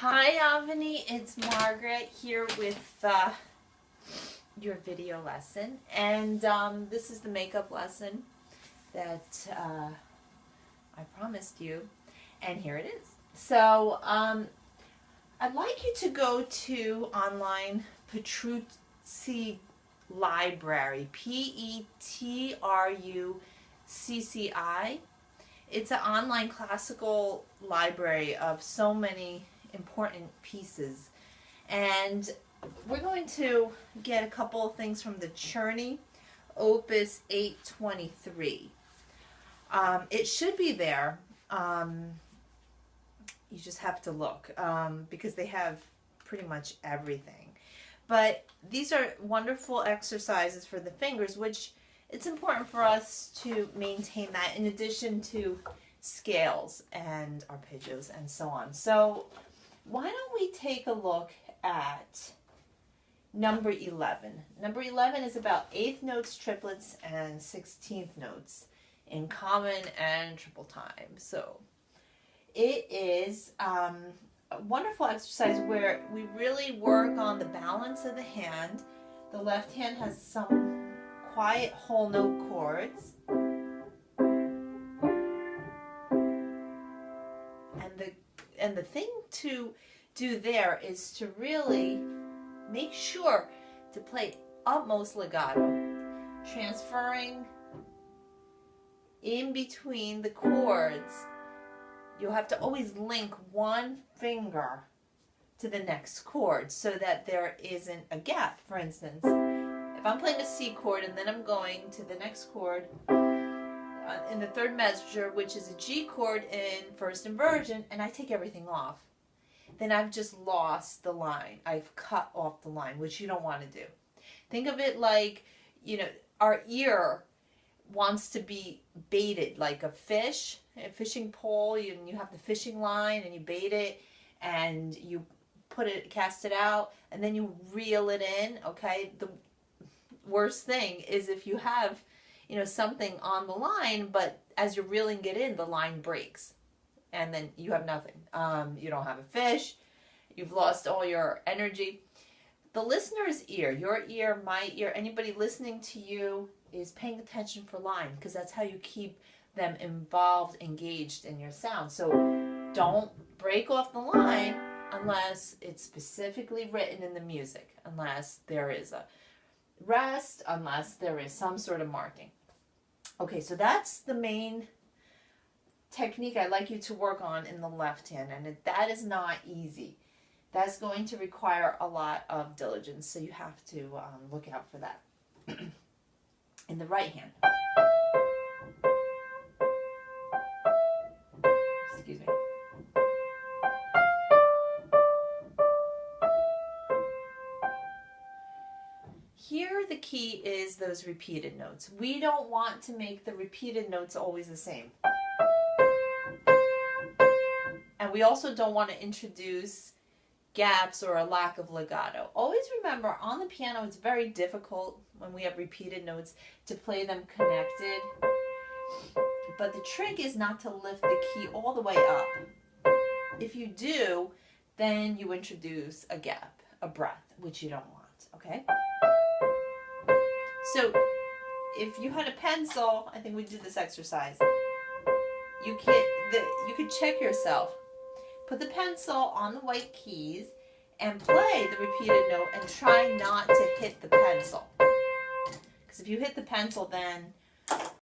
Hi Avani, it's Margaret here with your video lesson, and this is the makeup lesson that I promised you, and here it is. So I'd like you to go to online Petrucci Library, Petrucci. It's an online classical library of so many important pieces, and we're going to get a couple of things from the Czerny Opus 823. It should be there. You just have to look because they have pretty much everything. But these are wonderful exercises for the fingers, which it's important for us to maintain that in addition to scales and arpeggios and so on. So why don't we take a look at number 11. Number 11 is about 8th notes, triplets, and 16th notes in common and triple time. So it is a wonderful exercise where we really work on the balance of the hand. The left hand has some quiet whole note chords. And the thing to do there is to really make sure to play utmost legato, transferring in between the chords. You'll have to always link one finger to the next chord so that there isn't a gap. For instance, if I'm playing a C chord and then I'm going to the next chord in the third measure, which is a G chord in first inversion, and I take everything off, then I've just lost the line. I've cut off the line, which you don't want to do. Think of it like, our ear wants to be baited like a fish, a fishing pole. You have the fishing line and you bait it and you cast it out, and then you reel it in. Okay, the worst thing is if you have something on the line, but as you're reeling it in, the line breaks and then you have nothing. You don't have a fish. You've lost all your energy. The listener's ear, your ear, my ear, anybody listening to you is paying attention for line, because that's how you keep them involved, engaged in your sound. So don't break off the line unless it's specifically written in the music, unless there is a rest, unless there is some sort of marking. Okay, so that's the main technique I'd like you to work on in the left hand, and that is not easy. That's going to require a lot of diligence, so you have to look out for that. In the right hand, excuse me. Here the key is those repeated notes. We don't want to make the repeated notes always the same. And we also don't want to introduce gaps or a lack of legato. Always remember, on the piano it's very difficult when we have repeated notes to play them connected. But the trick is not to lift the key all the way up. If you do, then you introduce a gap, a breath, which you don't want, okay? So if you had a pencil, I think we did this exercise. You could check yourself. Put the pencil on the white keys and play the repeated note and try not to hit the pencil. Because if you hit the pencil, then